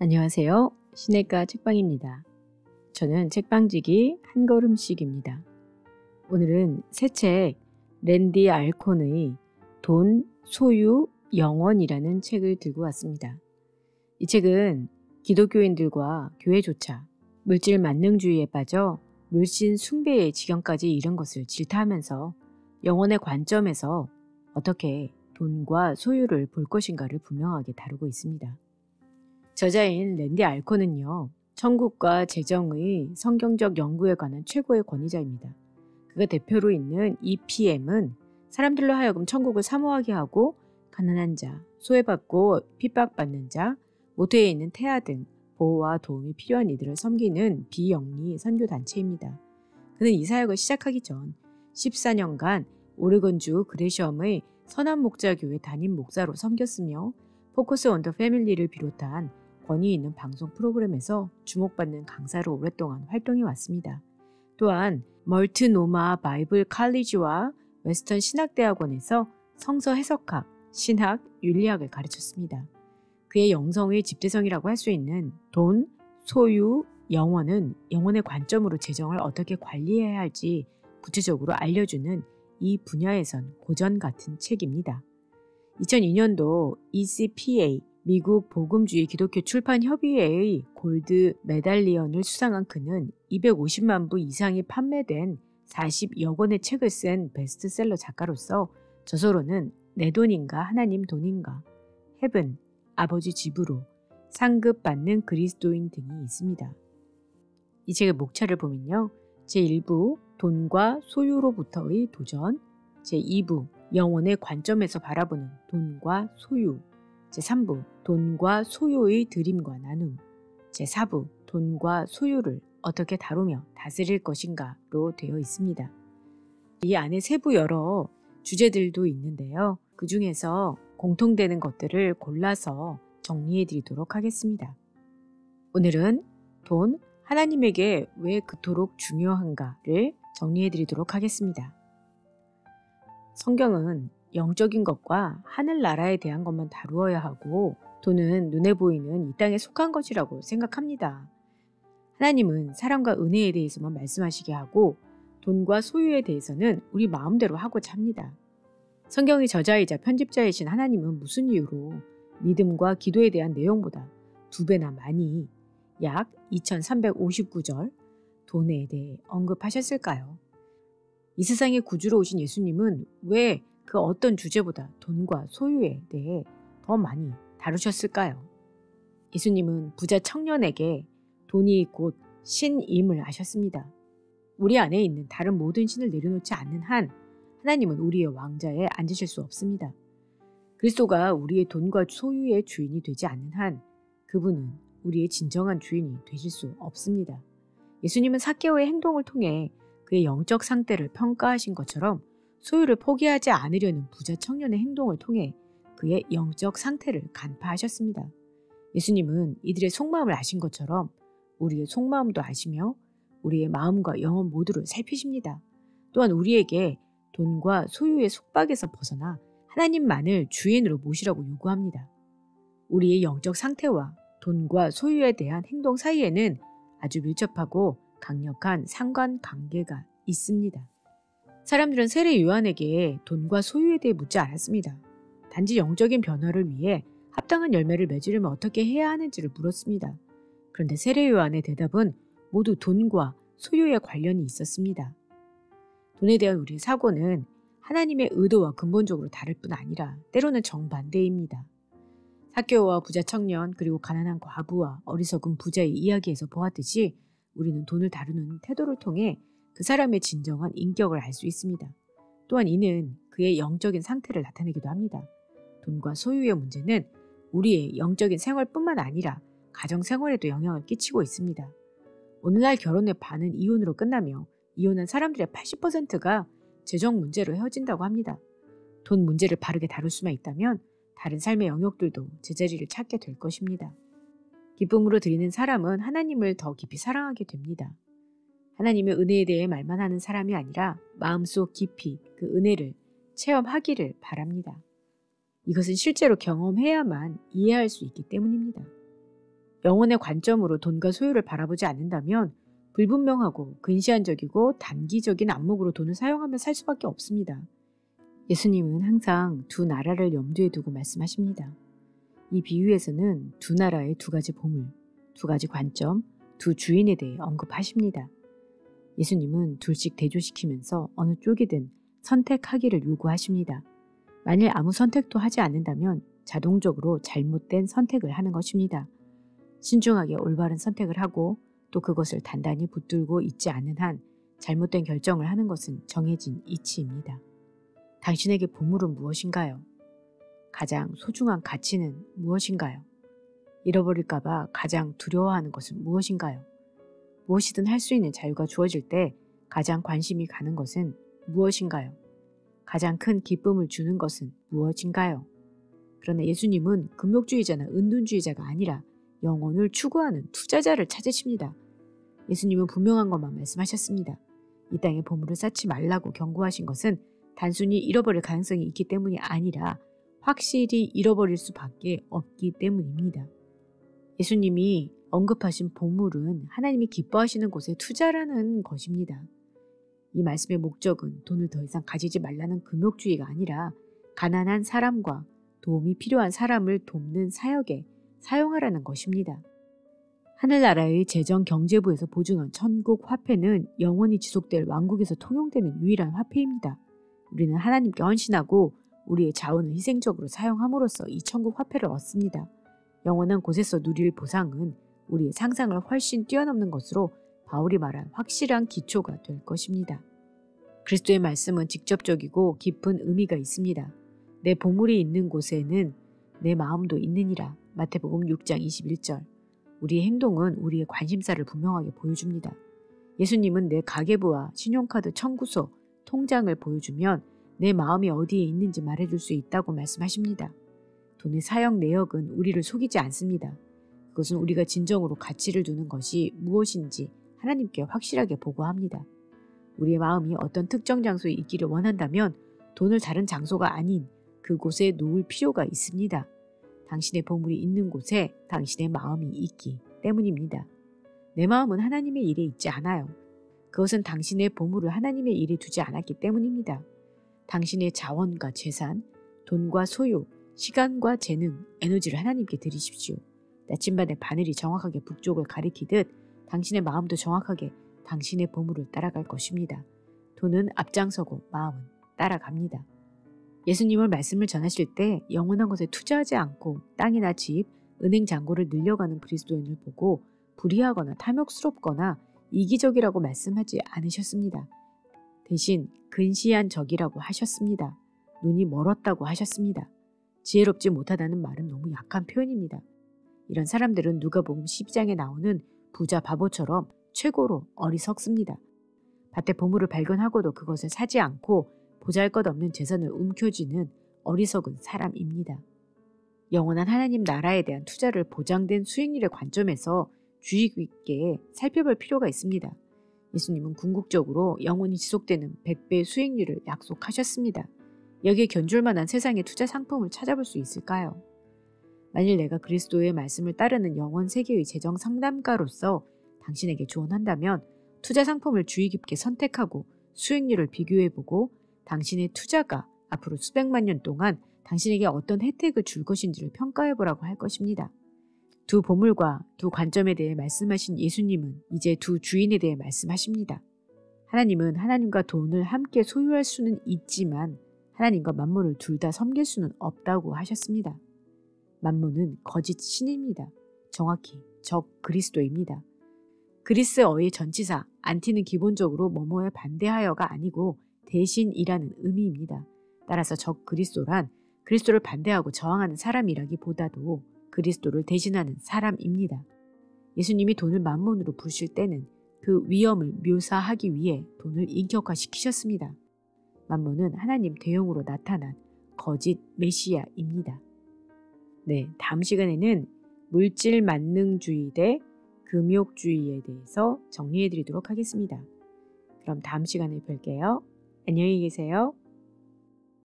안녕하세요. 시내가 책방입니다. 저는 책방지기 한 걸음씩입니다. 오늘은 새 책 랜디 알콘의 돈, 소유, 영원이라는 책을 들고 왔습니다. 이 책은 기독교인들과 교회조차 물질 만능주의에 빠져 물신 숭배의 지경까지 이른 것을 질타하면서 영혼의 관점에서 어떻게 돈과 소유를 볼 것인가를 분명하게 다루고 있습니다. 저자인 랜디 알콘은요, 천국과 재정의 성경적 연구에 관한 최고의 권위자입니다. 그가 대표로 있는 EPM은 사람들로 하여금 천국을 사모하게 하고 가난한 자, 소외받고 핍박받는 자, 모태에 있는 태아 등 보호와 도움이 필요한 이들을 섬기는 비영리 선교단체입니다. 그는 이 사역을 시작하기 전 14년간 오레곤주 그레시엄의 선한 목자교회 담임 목사로 섬겼으며 포커스 온 더 패밀리를 비롯한 권위 있는 방송 프로그램에서 주목받는 강사로 오랫동안 활동해 왔습니다. 또한 멀트노마 바이블 칼리지와 웨스턴 신학대학원에서 성서 해석학, 신학, 윤리학을 가르쳤습니다. 그의 영성의 집대성이라고 할 수 있는 돈, 소유, 영원은 영혼의 관점으로 재정을 어떻게 관리해야 할지 구체적으로 알려주는 이 분야에선 고전 같은 책입니다. 2002년도 ECPA 미국 복음주의 기독교 출판 협의회의 골드 메달리언을 수상한 그는 250만 부 이상이 판매된 40여 권의 책을 쓴 베스트셀러 작가로서 저서로는 내 돈인가 하나님 돈인가, 헤븐, 아버지 집으로, 상급받는 그리스도인 등이 있습니다. 이 책의 목차를 보면요. 제1부 돈과 소유로부터의 도전, 제2부 영혼의 관점에서 바라보는 돈과 소유, 제3부 돈과 소유의 드림과 나눔, 제4부 돈과 소유를 어떻게 다루며 다스릴 것인가로 되어 있습니다. 이 안에 세부 여러 주제들도 있는데요. 그 중에서 공통되는 것들을 골라서 정리해 드리도록 하겠습니다. 오늘은 돈, 하나님에게 왜 그토록 중요한가를 정리해 드리도록 하겠습니다. 성경은 영적인 것과 하늘나라에 대한 것만 다루어야 하고 돈은 눈에 보이는 이 땅에 속한 것이라고 생각합니다. 하나님은 사랑과 은혜에 대해서만 말씀하시게 하고 돈과 소유에 대해서는 우리 마음대로 하고자 합니다. 성경의 저자이자 편집자이신 하나님은 무슨 이유로 믿음과 기도에 대한 내용보다 2배나 많이 약 2359절 돈에 대해 언급하셨을까요? 이 세상의 구주로 오신 예수님은 왜 그 어떤 주제보다 돈과 소유에 대해 더 많이 다루셨을까요? 예수님은 부자 청년에게 돈이 곧 신임을 아셨습니다. 우리 안에 있는 다른 모든 신을 내려놓지 않는 한 하나님은 우리의 왕자에 앉으실 수 없습니다. 그리스도가 우리의 돈과 소유의 주인이 되지 않는 한 그분은 우리의 진정한 주인이 되실 수 없습니다. 예수님은 삭개오의 행동을 통해 그의 영적 상태를 평가하신 것처럼 소유를 포기하지 않으려는 부자 청년의 행동을 통해 그의 영적 상태를 간파하셨습니다. 예수님은 이들의 속마음을 아신 것처럼 우리의 속마음도 아시며 우리의 마음과 영혼 모두를 살피십니다. 또한 우리에게 돈과 소유의 속박에서 벗어나 하나님만을 주인으로 모시라고 요구합니다. 우리의 영적 상태와 돈과 소유에 대한 행동 사이에는 아주 밀접하고 강력한 상관관계가 있습니다. 사람들은 세례 요한에게 돈과 소유에 대해 묻지 않았습니다. 단지 영적인 변화를 위해 합당한 열매를 맺으려면 어떻게 해야 하는지를 물었습니다. 그런데 세례 요한의 대답은 모두 돈과 소유에 관련이 있었습니다. 돈에 대한 우리의 사고는 하나님의 의도와 근본적으로 다를 뿐 아니라 때로는 정반대입니다. 삭개오와 부자 청년 그리고 가난한 과부와 어리석은 부자의 이야기에서 보았듯이 우리는 돈을 다루는 태도를 통해 그 사람의 진정한 인격을 알 수 있습니다. 또한 이는 그의 영적인 상태를 나타내기도 합니다. 돈과 소유의 문제는 우리의 영적인 생활뿐만 아니라 가정생활에도 영향을 끼치고 있습니다. 오늘날 결혼의 반은 이혼으로 끝나며 이혼한 사람들의 80%가 재정 문제로 헤어진다고 합니다. 돈 문제를 바르게 다룰 수만 있다면 다른 삶의 영역들도 제자리를 찾게 될 것입니다. 기쁨으로 드리는 사람은 하나님을 더 깊이 사랑하게 됩니다. 하나님의 은혜에 대해 말만 하는 사람이 아니라 마음속 깊이 그 은혜를 체험하기를 바랍니다. 이것은 실제로 경험해야만 이해할 수 있기 때문입니다. 영혼의 관점으로 돈과 소유를 바라보지 않는다면 불분명하고 근시안적이고 단기적인 안목으로 돈을 사용하며 살 수밖에 없습니다. 예수님은 항상 두 나라를 염두에 두고 말씀하십니다. 이 비유에서는 두 나라의 두 가지 보물, 두 가지 관점, 두 주인에 대해 언급하십니다. 예수님은 둘씩 대조시키면서 어느 쪽이든 선택하기를 요구하십니다. 만일 아무 선택도 하지 않는다면 자동적으로 잘못된 선택을 하는 것입니다. 신중하게 올바른 선택을 하고 또 그것을 단단히 붙들고 있지 않는 한 잘못된 결정을 하는 것은 정해진 이치입니다. 당신에게 보물은 무엇인가요? 가장 소중한 가치는 무엇인가요? 잃어버릴까봐 가장 두려워하는 것은 무엇인가요? 무엇이든 할 수 있는 자유가 주어질 때 가장 관심이 가는 것은 무엇인가요? 가장 큰 기쁨을 주는 것은 무엇인가요? 그러나 예수님은 금욕주의자나 은둔주의자가 아니라 영혼을 추구하는 투자자를 찾으십니다. 예수님은 분명한 것만 말씀하셨습니다. 이 땅에 보물을 쌓지 말라고 경고하신 것은 단순히 잃어버릴 가능성이 있기 때문이 아니라 확실히 잃어버릴 수밖에 없기 때문입니다. 예수님이 언급하신 보물은 하나님이 기뻐하시는 곳에 투자라는 것입니다. 이 말씀의 목적은 돈을 더 이상 가지지 말라는 금욕주의가 아니라 가난한 사람과 도움이 필요한 사람을 돕는 사역에 사용하라는 것입니다. 하늘나라의 재정경제부에서 보증한 천국 화폐는 영원히 지속될 왕국에서 통용되는 유일한 화폐입니다. 우리는 하나님께 헌신하고 우리의 자원을 희생적으로 사용함으로써 이 천국 화폐를 얻습니다. 영원한 곳에서 누릴 보상은 우리의 상상을 훨씬 뛰어넘는 것으로 바울이 말한 확실한 기초가 될 것입니다. 그리스도의 말씀은 직접적이고 깊은 의미가 있습니다. 내 보물이 있는 곳에는 내 마음도 있느니라. 마태복음 6장 21절. 우리의 행동은 우리의 관심사를 분명하게 보여줍니다. 예수님은 내 가계부와 신용카드 청구서, 통장을 보여주면 내 마음이 어디에 있는지 말해줄 수 있다고 말씀하십니다. 돈의 사용 내역은 우리를 속이지 않습니다. 그것은 우리가 진정으로 가치를 두는 것이 무엇인지 하나님께 확실하게 보고합니다. 우리의 마음이 어떤 특정 장소에 있기를 원한다면 돈을 다른 장소가 아닌 그곳에 놓을 필요가 있습니다. 당신의 보물이 있는 곳에 당신의 마음이 있기 때문입니다. 내 마음은 하나님의 일에 있지 않아요. 그것은 당신의 보물을 하나님의 일에 두지 않았기 때문입니다. 당신의 자원과 재산, 돈과 소유, 시간과 재능, 에너지를 하나님께 드리십시오. 나침반의 바늘이 정확하게 북쪽을 가리키듯 당신의 마음도 정확하게 당신의 보물을 따라갈 것입니다. 돈은 앞장서고 마음은 따라갑니다. 예수님의 말씀을 전하실 때 영원한 것에 투자하지 않고 땅이나 집, 은행 잔고를 늘려가는 그리스도인을 보고 불의하거나 탐욕스럽거나 이기적이라고 말씀하지 않으셨습니다. 대신 근시한 적이라고 하셨습니다. 눈이 멀었다고 하셨습니다. 지혜롭지 못하다는 말은 너무 약한 표현입니다. 이런 사람들은 누가복음 12장에 나오는 부자 바보처럼 최고로 어리석습니다. 밭에 보물을 발견하고도 그것을 사지 않고 보잘것없는 재산을 움켜쥐는 어리석은 사람입니다. 영원한 하나님 나라에 대한 투자를 보장된 수익률의 관점에서 주의 깊게 살펴볼 필요가 있습니다. 예수님은 궁극적으로 영원히 지속되는 100배의 수익률을 약속하셨습니다. 여기에 견줄 만한 세상의 투자 상품을 찾아볼 수 있을까요? 만일 내가 그리스도의 말씀을 따르는 영원 세계의 재정 상담가로서 당신에게 조언한다면 투자 상품을 주의 깊게 선택하고 수익률을 비교해보고 당신의 투자가 앞으로 수백만 년 동안 당신에게 어떤 혜택을 줄 것인지를 평가해보라고 할 것입니다. 두 보물과 두 관점에 대해 말씀하신 예수님은 이제 두 주인에 대해 말씀하십니다. 하나님은 하나님과 돈을 함께 소유할 수는 있지만 하나님과 만몬을 둘 다 섬길 수는 없다고 하셨습니다. 만몬은 거짓 신입니다. 정확히 적 그리스도입니다. 그리스어의 전치사 안티는 기본적으로 뭐뭐에 반대하여가 아니고 대신이라는 의미입니다. 따라서 적 그리스도란 그리스도를 반대하고 저항하는 사람이라기보다도 그리스도를 대신하는 사람입니다. 예수님이 돈을 만몬으로 부르실 때는 그 위험을 묘사하기 위해 돈을 인격화시키셨습니다. 만몬은 하나님 대용으로 나타난 거짓 메시아입니다. 네, 다음 시간에는 물질 만능주의 대 금욕주의에 대해서 정리해 드리도록 하겠습니다. 그럼 다음 시간에 뵐게요. 안녕히 계세요.